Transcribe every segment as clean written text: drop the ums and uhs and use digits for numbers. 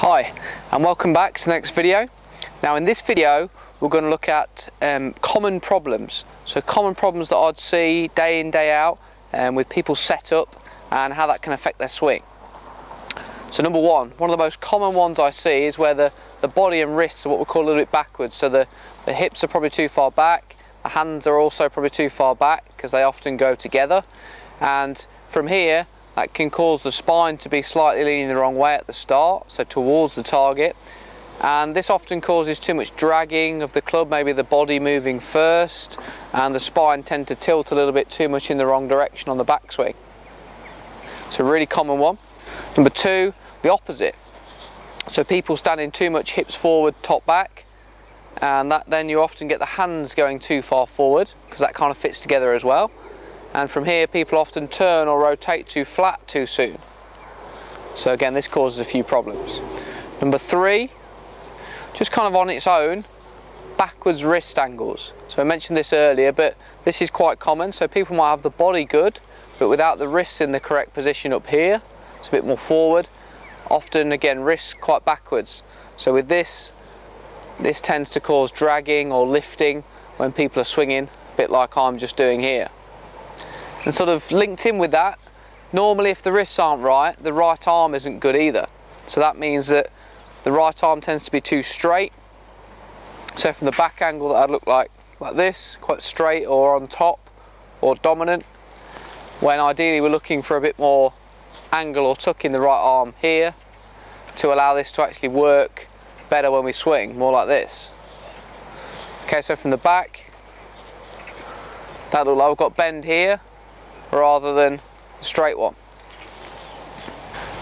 Hi and welcome back to the next video. Now in this video we're going to look at common problems. So common problems that I'd see day in day out with people's setup and how that can affect their swing. So number one of the most common ones I see is where the body and wrists are what we call a little bit backwards. So the hips are probably too far back, the hands are also probably too far back because they often go together, and from here that can cause the spine to be slightly leaning the wrong way at the start, so towards the target, and this often causes too much dragging of the club, maybe the body moving first and the spine tend to tilt a little bit too much in the wrong direction on the backswing. It's a really common one. Number two, the opposite. So people standing too much hips forward, top back, and then you often get the hands going too far forward because that kind of fits together as well. And from here people often turn or rotate too flat too soon. So again, this causes a few problems. Number three, just kind of on its own, backwards wrist angles. So I mentioned this earlier, but this is quite common. So people might have the body good, but without the wrists in the correct position up here. It's a bit more forward. Often again, wrists quite backwards. So with this tends to cause dragging or lifting when people are swinging, a bit like I'm just doing here. And sort of linked in with that, normally if the wrists aren't right, the right arm isn't good either. So that means that the right arm tends to be too straight. So from the back angle that I'd look like this, quite straight or on top or dominant, when ideally we're looking for a bit more angle or tuck in the right arm here to allow this to actually work better when we swing, more like this. Okay, so from the back, that look like I've got bend here rather than the straight one.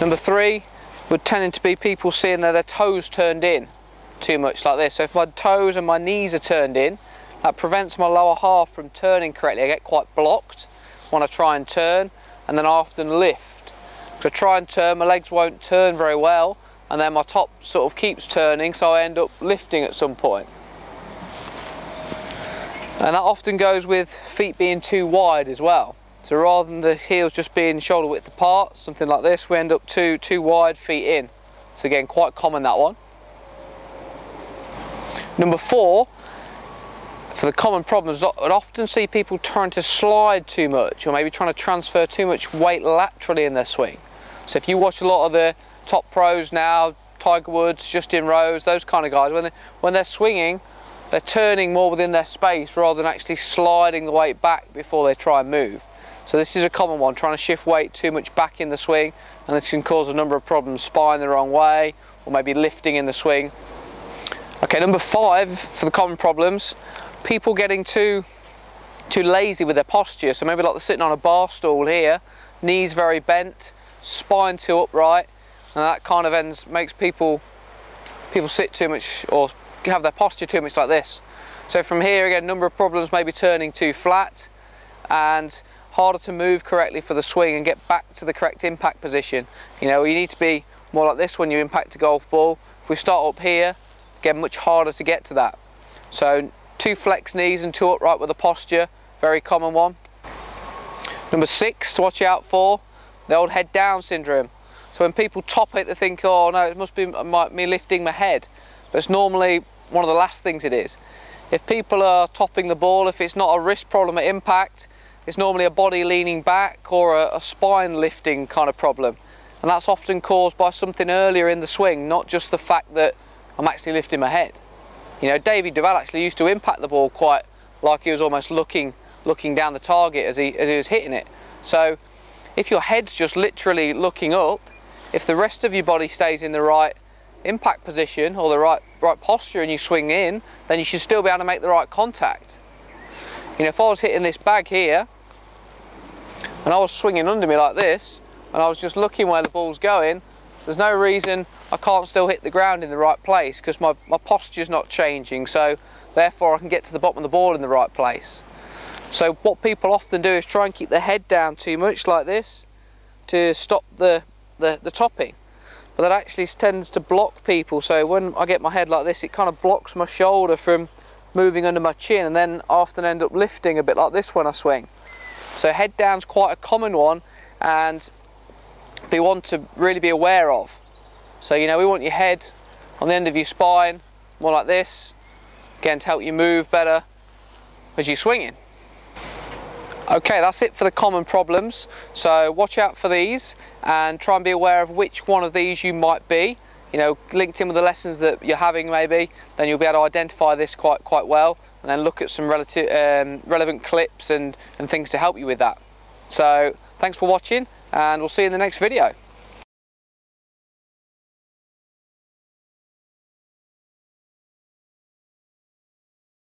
Number three would tend to be people seeing their toes turned in too much like this. So if my toes and my knees are turned in, that prevents my lower half from turning correctly. I get quite blocked when I try and turn, and then I often lift. To try and turn, my legs won't turn very well, and then my top sort of keeps turning, so I end up lifting at some point. And that often goes with feet being too wide as well. So rather than the heels just being shoulder width apart, something like this, we end up too wide, feet in. So again, quite common, that one. Number four, for the common problems, I'd often see people trying to slide too much, or maybe trying to transfer too much weight laterally in their swing. So if you watch a lot of the top pros now, Tiger Woods, Justin Rose, those kind of guys, when they're swinging, they're turning more within their space rather than actually sliding the weight back before they try and move. So this is a common one, trying to shift weight too much back in the swing, and this can cause a number of problems, spine the wrong way, or maybe lifting in the swing. Okay, number five for the common problems, people getting too lazy with their posture. So maybe like they're sitting on a bar stool here, knees very bent, spine too upright, and that kind of makes people sit too much or have their posture too much like this. So from here again, a number of problems, maybe turning too flat and harder to move correctly for the swing and get back to the correct impact position. You know, you need to be more like this when you impact a golf ball. If we start up here, again, much harder to get to that. So too flexed knees and too upright with the posture, very common one. Number six to watch out for, the old head down syndrome. So when people top it, they think, oh no, it must be me lifting my head. But it's normally one of the last things it is. If people are topping the ball, if it's not a wrist problem at impact, it's normally a body leaning back or a spine lifting kind of problem. And that's often caused by something earlier in the swing, not just the fact that I'm actually lifting my head. You know, Davey Duval actually used to impact the ball quite like he was almost looking down the target as he was hitting it. So if your head's just literally looking up, if the rest of your body stays in the right impact position or the right posture and you swing in, then you should still be able to make the right contact. You know, if I was hitting this bag here and I was swinging under me like this and I was just looking where the ball's going, there's no reason I can't still hit the ground in the right place because my posture's not changing, so therefore I can get to the bottom of the ball in the right place. So what people often do is try and keep their head down too much like this to stop the topping, but that actually tends to block people. So when I get my head like this, it kind of blocks my shoulder from moving under my chin, and then I often end up lifting a bit like this when I swing. So head down's quite a common one and be one to really be aware of. So you know, we want your head on the end of your spine, more like this, again to help you move better as you're swinging. Okay, that's it for the common problems. So watch out for these and try and be aware of which one of these you might be. You know, linked in with the lessons that you're having maybe, then you'll be able to identify this quite well, and then look at some relevant clips and things to help you with that. So thanks for watching, and we'll see you in the next video.